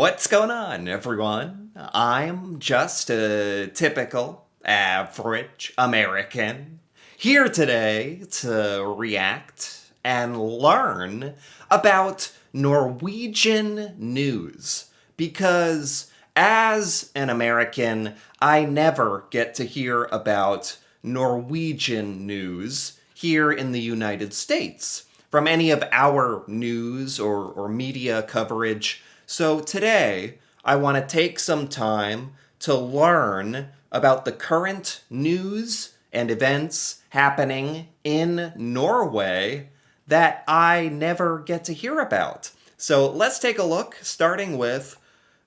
What's going on, everyone? I'm just a typical, average American here today to react and learn about Norwegian news. Because as an American, I never get to hear about Norwegian news here in the United States from any of our news or media coverage. So today, I want to take some time to learn about the current news and events happening in Norway that I never get to hear about. So let's take a look, starting with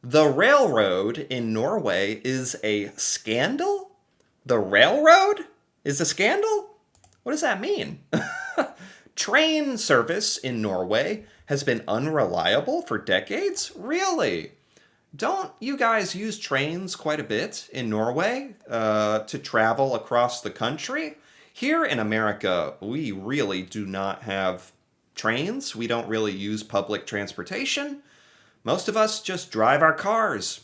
the railroad in Norway is a scandal? The railroad is a scandal? What does that mean? Train service in Norway has been unreliable for decades? Really? Don't you guys use trains quite a bit in Norway to travel across the country? Here in America, we really do not have trains. We don't really use public transportation. Most of us just drive our cars,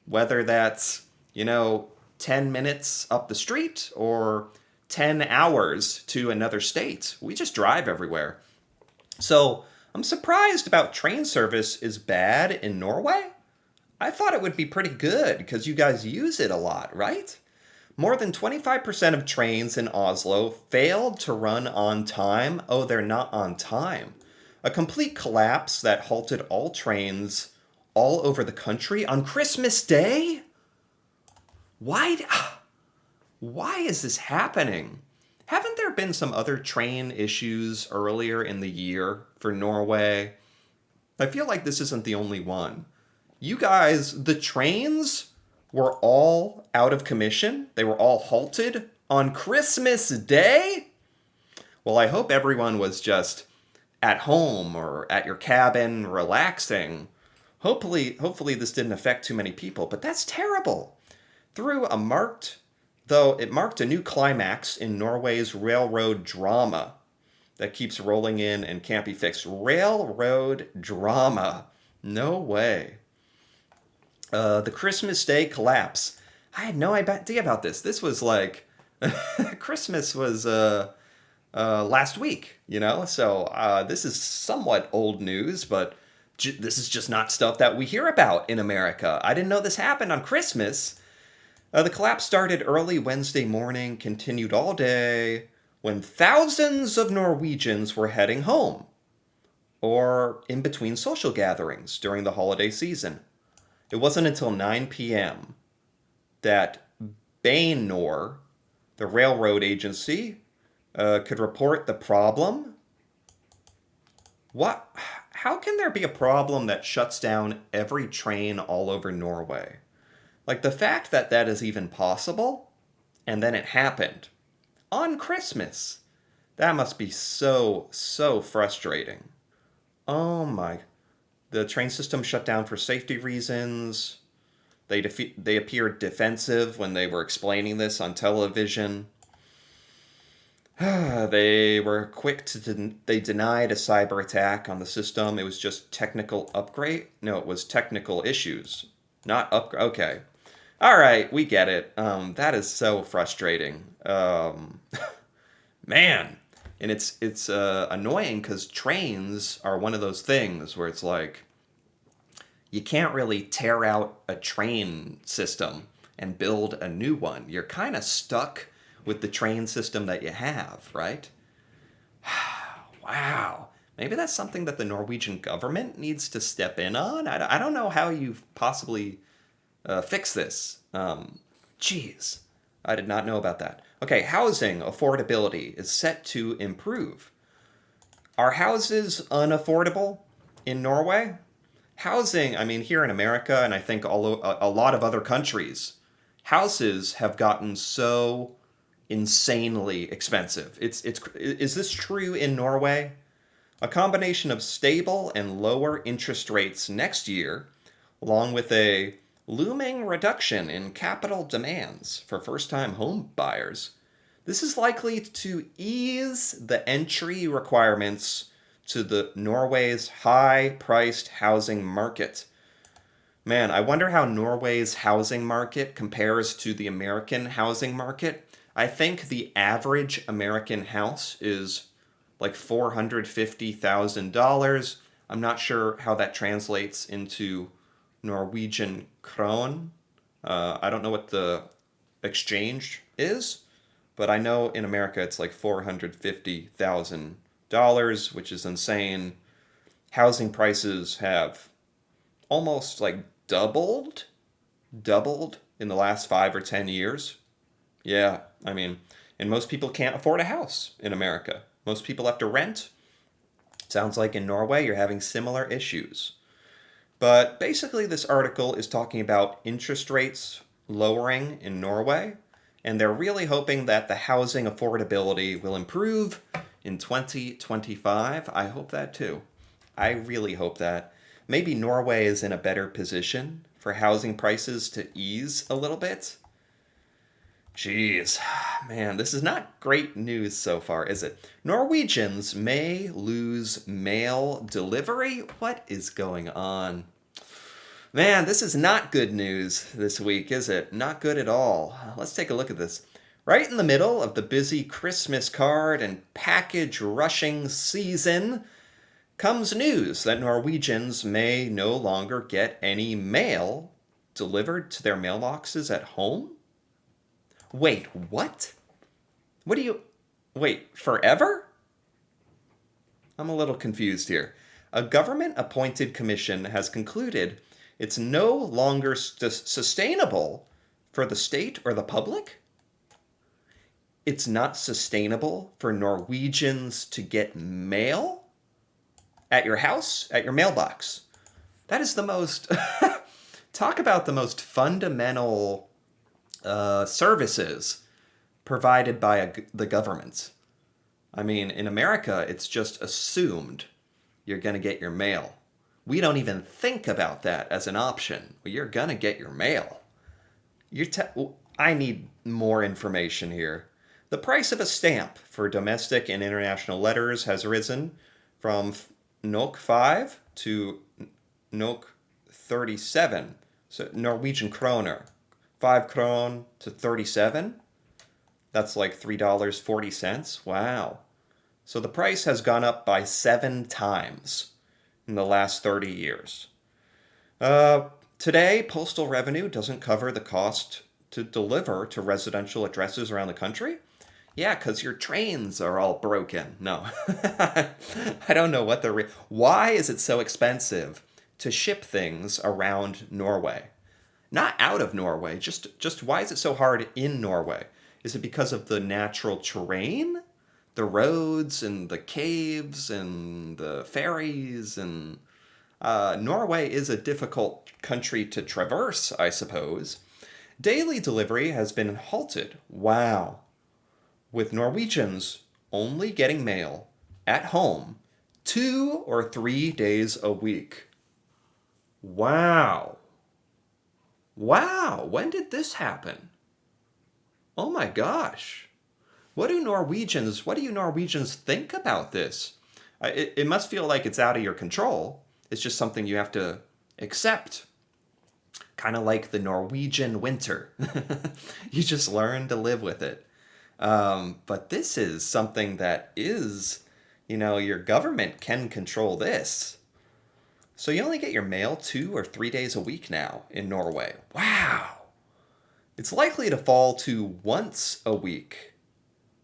whether that's, 10 minutes up the street or 10 hours to another state. We just drive everywhere. So I'm surprised about train service is bad in Norway. I thought it would be pretty good because you guys use it a lot, right? More than 25% of trains in Oslo failed to run on time. Oh, they're not on time. A complete collapse that halted all trains all over the country on Christmas Day? Why? Why is this happening? Haven't there been some other train issues earlier in the year for Norway? I feel like this isn't the only one. You guys, the trains were all out of commission. They were all halted on Christmas Day? Well, I hope everyone was just at home or at your cabin relaxing. Hopefully this didn't affect too many people, but that's terrible. It marked a new climax in Norway's railroad drama that keeps rolling in and can't be fixed. Railroad drama. No way. The Christmas Day collapse. I had no idea about this. This was like, Christmas was last week, So this is somewhat old news, but this is just not stuff that we hear about in America. I didn't know this happened on Christmas. The collapse started early Wednesday morning, continued all day, when thousands of Norwegians were heading home or in between social gatherings during the holiday season. It wasn't until 9 p.m. that Bainor, the railroad agency, could report the problem. What? How can there be a problem that shuts down every train all over Norway? Like the fact that that is even possible, and then it happened on Christmas. That must be so frustrating. Oh my. The train system shut down for safety reasons. They appeared defensive when they were explaining this on television. They were quick they denied a cyber attack on the system. It was just technical upgrade. No, it was technical issues. Not upgrade. Okay. All right, we get it. That is so frustrating. Man, and it's annoying because trains are one of those things where it's like you can't really tear out a train system and build a new one. You're kind of stuck with the train system that you have, right? Wow. Maybe that's something that the Norwegian government needs to step in on. I don't know how you possibly fix this. Geez, I did not know about that. Okay, housing affordability is set to improve. Are houses unaffordable in Norway? Housing, I mean, here in America, and I think a lot of other countries, houses have gotten so insanely expensive. Is this true in Norway? A combination of stable and lower interest rates next year, along with a looming reduction in capital demands for first-time home buyers. This is likely to ease the entry requirements to the Norway's high-priced housing market. Man, I wonder how Norway's housing market compares to the American housing market. I think the average American house is like $450,000. I'm not sure how that translates into Norwegian krone. I don't know what the exchange is, but I know in America it's like $450,000, which is insane. Housing prices have almost like doubled in the last 5 or 10 years. Yeah, I mean, and most people can't afford a house in America. Most people have to rent. Sounds like in Norway you're having similar issues. But basically, this article is talking about interest rates lowering in Norway, and they're really hoping that the housing affordability will improve in 2025. I hope that too. I really hope that. Maybe Norway is in a better position for housing prices to ease a little bit. Jeez, man, this is not great news so far, is it? Norwegians may lose mail delivery? What is going on? Man, this is not good news this week, is it? Not good at all. Let's take a look at this. Right in the middle of the busy Christmas card and package rushing season comes news that Norwegians may no longer get any mail delivered to their mailboxes at home. Wait, what? What do you. Wait, forever? I'm a little confused here. A government appointed commission has concluded it's no longer sustainable for the state or the public. It's not sustainable for Norwegians to get mail at your house, at your mailbox. That is the most. Talk about the most fundamental services provided by the government. I mean, in America, it's just assumed you're going to get your mail. We don't even think about that as an option. You're going to get your mail. I need more information here. The price of a stamp for domestic and international letters has risen from NOK 5 to NOK 37. So Norwegian kroner. 5 kron to 37. That's like $3.40. Wow. So the price has gone up by 7 times in the last 30 years. Today, postal revenue doesn't cover the cost to deliver to residential addresses around the country. Yeah, because your trains are all broken. No. I don't know what why is it so expensive to ship things around Norway? Not out of Norway, just why is it so hard in Norway? Is it because of the natural terrain? The roads and the caves and the ferries and Norway is a difficult country to traverse, I suppose. Daily delivery has been halted. Wow. With Norwegians only getting mail at home 2 or 3 days a week. Wow. Wow, when did this happen? Oh my gosh. What do you Norwegians think about this? It must feel like it's out of your control. It's just something you have to accept. Kind of like the Norwegian winter. You just learn to live with it. But this is something that is, your government can control this. So you only get your mail 2 or 3 days a week now in Norway. Wow. It's likely to fall to once a week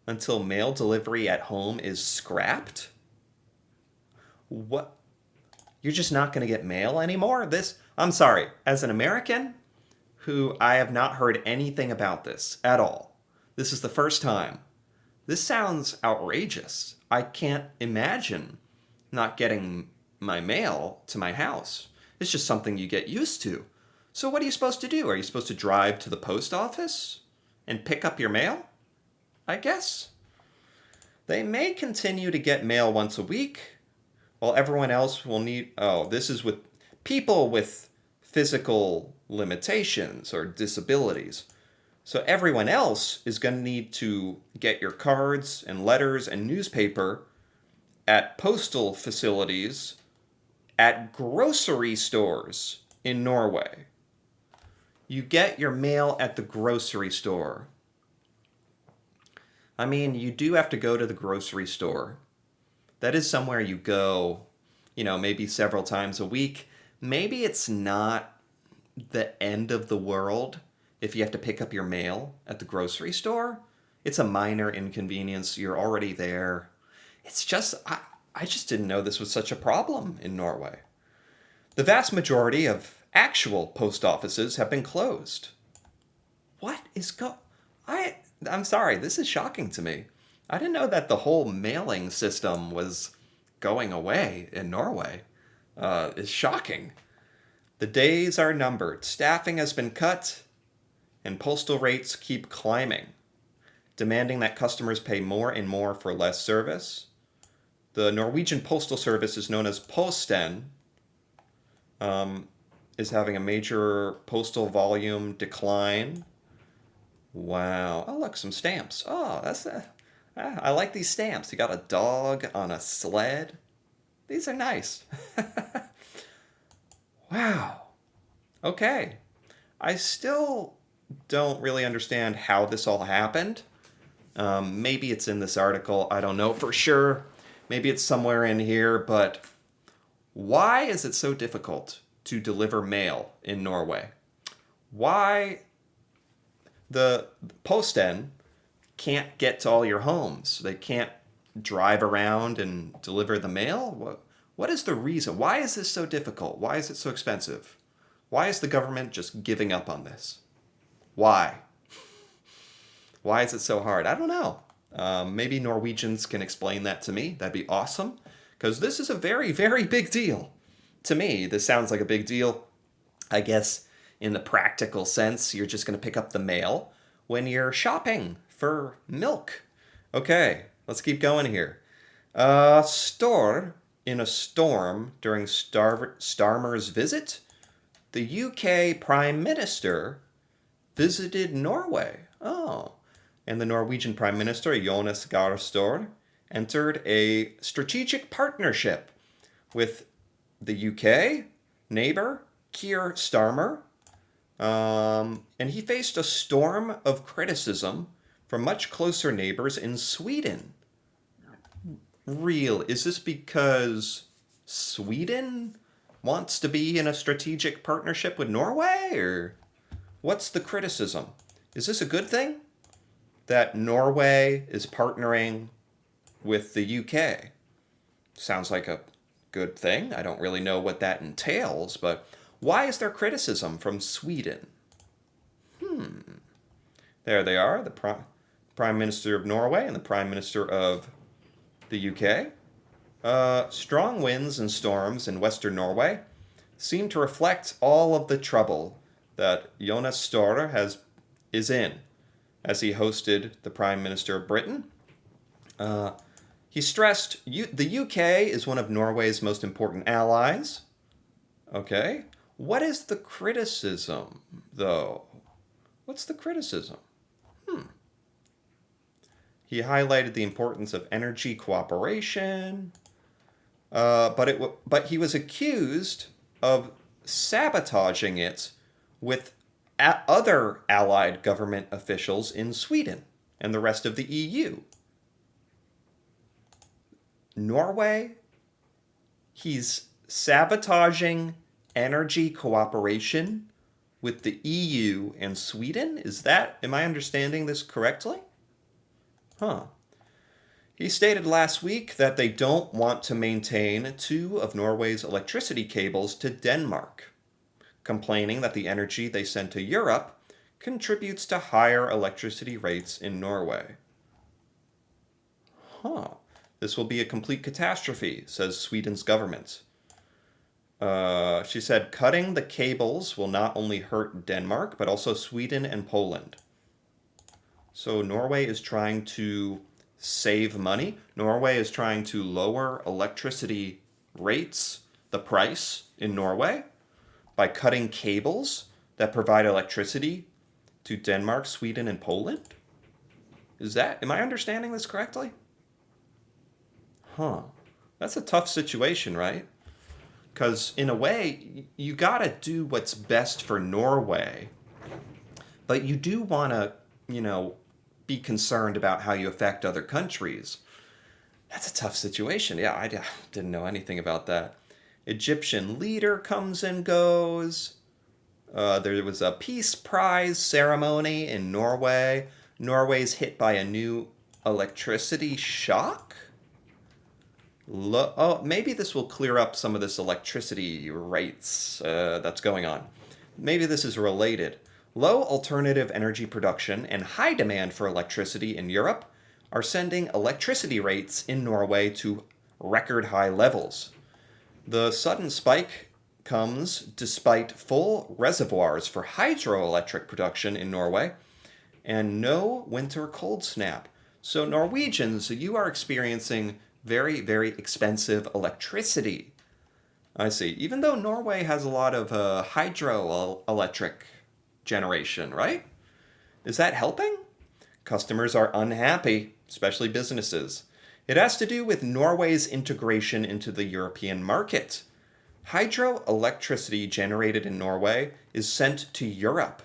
until mail delivery at home is scrapped. What? You're just not going to get mail anymore? I'm sorry, as an American who I have not heard anything about this at all. This is the first time. This sounds outrageous. I can't imagine not getting my mail to my house. It's just something you get used to. So what are you supposed to do? Are you supposed to drive to the post office and pick up your mail? I guess. They may continue to get mail once a week, while everyone else will need... Oh, this is with people with physical limitations or disabilities. So everyone else is going to need to get your cards and letters and newspaper at postal facilities, at grocery stores, in Norway. You get your mail at the grocery store. I mean, you do have to go to the grocery store. That is somewhere you go, maybe several times a week. Maybe it's not the end of the world if you have to pick up your mail at the grocery store. It's a minor inconvenience. You're already there. It's just, I just didn't know this was such a problem in Norway. The vast majority of actual post offices have been closed. What is I'm sorry, this is shocking to me. I didn't know that the whole mailing system was going away in Norway. It's shocking. The days are numbered. Staffing has been cut, and postal rates keep climbing, demanding that customers pay more and more for less service. The Norwegian postal service is known as Posten, is having a major postal volume decline. Wow. Oh, look, some stamps. Oh, I like these stamps. You got a dog on a sled. These are nice. Wow. Okay. I still don't really understand how this all happened. Maybe it's in this article. I don't know for sure. Maybe it's somewhere in here, but why is it so difficult to deliver mail in Norway? Why the Posten can't get to all your homes? They can't drive around and deliver the mail? What is the reason? Why is this so difficult? Why is it so expensive? Why is the government just giving up on this? Why? Why is it so hard? I don't know. Maybe Norwegians can explain that to me. That'd be awesome. Because this is a very, very big deal. To me, this sounds like a big deal. I guess in the practical sense, you're just going to pick up the mail when you're shopping for milk. Okay, let's keep going here. Store in a storm during Starmer's visit. The UK Prime Minister visited Norway. Oh. And the Norwegian Prime Minister, Jonas Gahr Støre, entered a strategic partnership with the UK neighbor, Keir Starmer. And he faced a storm of criticism from much closer neighbors in Sweden. Real? Is this because Sweden wants to be in a strategic partnership with Norway? Or what's the criticism? Is this a good thing? That Norway is partnering with the UK. Sounds like a good thing. I don't really know what that entails, but why is there criticism from Sweden? There they are, the Prime Minister of Norway and the Prime Minister of the UK. Strong winds and storms in western Norway seem to reflect all of the trouble that Jonas Støre is in as he hosted the Prime Minister of Britain. He stressed the UK is one of Norway's most important allies. Okay. What is the criticism, though? What's the criticism? He highlighted the importance of energy cooperation, but he was accused of sabotaging it with other allied government officials in Sweden and the rest of the EU. Norway, he's sabotaging energy cooperation with the EU and Sweden? Am I understanding this correctly? He stated last week that they don't want to maintain 2 of Norway's electricity cables to Denmark, complaining that the energy they send to Europe contributes to higher electricity rates in Norway. This will be a complete catastrophe, says Sweden's government. She said cutting the cables will not only hurt Denmark, but also Sweden and Poland. So Norway is trying to save money. Norway is trying to lower electricity rates, the price in Norway, by cutting cables that provide electricity to Denmark, Sweden, and Poland? Am I understanding this correctly? That's a tough situation, right? Because in a way, you got to do what's best for Norway, but you do want to, you know, be concerned about how you affect other countries. That's a tough situation. Yeah, didn't know anything about that. Egyptian leader comes and goes. There was a peace prize ceremony in Norway. Norway's hit by a new electricity shock. Maybe this will clear up some of this electricity rates that's going on. Maybe this is related. Low alternative energy production and high demand for electricity in Europe are sending electricity rates in Norway to record high levels. The sudden spike comes despite full reservoirs for hydroelectric production in Norway and no winter cold snap. So, Norwegians, you are experiencing very, very expensive electricity. I see. Even though Norway has a lot of hydroelectric generation, right? Is that helping? Customers are unhappy, especially businesses. It has to do with Norway's integration into the European market. Hydroelectricity generated in Norway is sent to Europe,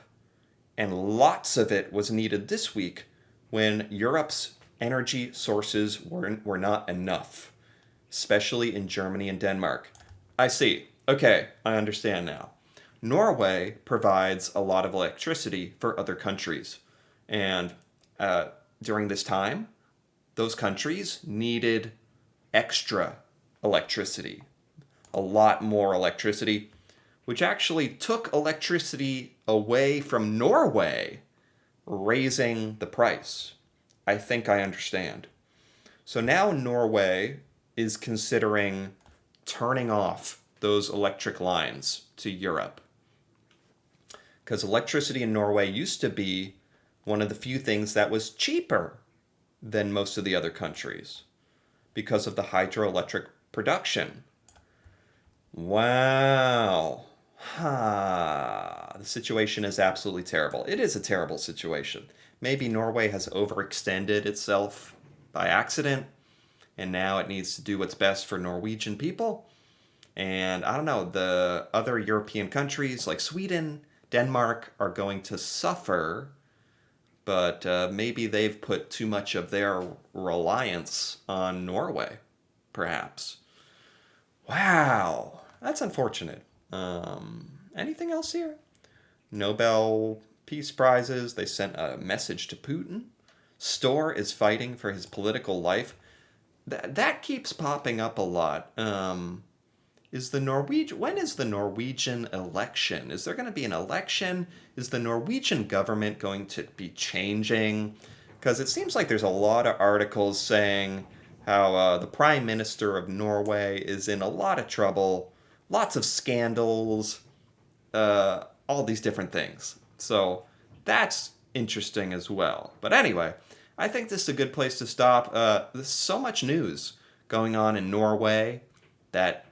and lots of it was needed this week when Europe's energy sources were not enough, especially in Germany and Denmark. I see. Okay, I understand now. Norway provides a lot of electricity for other countries, and during this time, those countries needed extra electricity, a lot more electricity, which actually took electricity away from Norway, raising the price. I think I understand. So now Norway is considering turning off those electric lines to Europe. Because electricity in Norway used to be one of the few things that was cheaper than most of the other countries because of the hydroelectric production. Wow. The situation is absolutely terrible. It is a terrible situation. Maybe Norway has overextended itself by accident, and now it needs to do what's best for Norwegian people. And I don't know, the other European countries like Sweden, Denmark are going to suffer, but maybe they've put too much of their reliance on Norway, perhaps. Wow, that's unfortunate. Anything else here? Nobel Peace Prizes, they sent a message to Putin. Storr is fighting for his political life. That keeps popping up a lot. When is the Norwegian election? Is there going to be an election? Is the Norwegian government going to be changing? Because it seems like there's a lot of articles saying how the Prime Minister of Norway is in a lot of trouble, lots of scandals, all these different things. So that's interesting as well. But anyway, I think this is a good place to stop. There's so much news going on in Norway that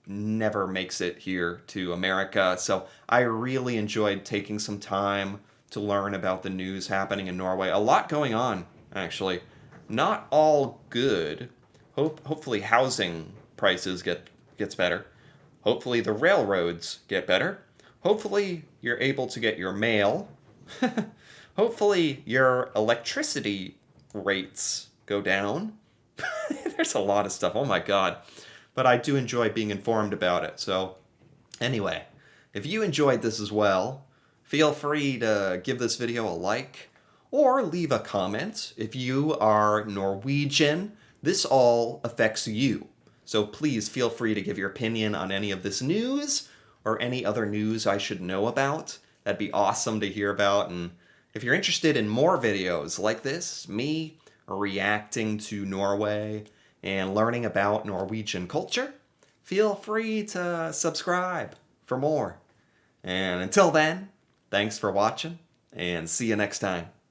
never makes it here to America. So I really enjoyed taking some time to learn about the news happening in Norway. A lot going on, actually. Not all good. Hopefully housing prices gets better. Hopefully the railroads get better. Hopefully you're able to get your mail. Hopefully your electricity rates go down. There's a lot of stuff. Oh my God. But I do enjoy being informed about it. So anyway, if you enjoyed this as well, feel free to give this video a like or leave a comment. If you are Norwegian, this all affects you. So please feel free to give your opinion on any of this news or any other news I should know about. That'd be awesome to hear about. And if you're interested in more videos like this, me reacting to Norway and learning about Norwegian culture, feel free to subscribe for more. And until then, thanks for watching and see you next time.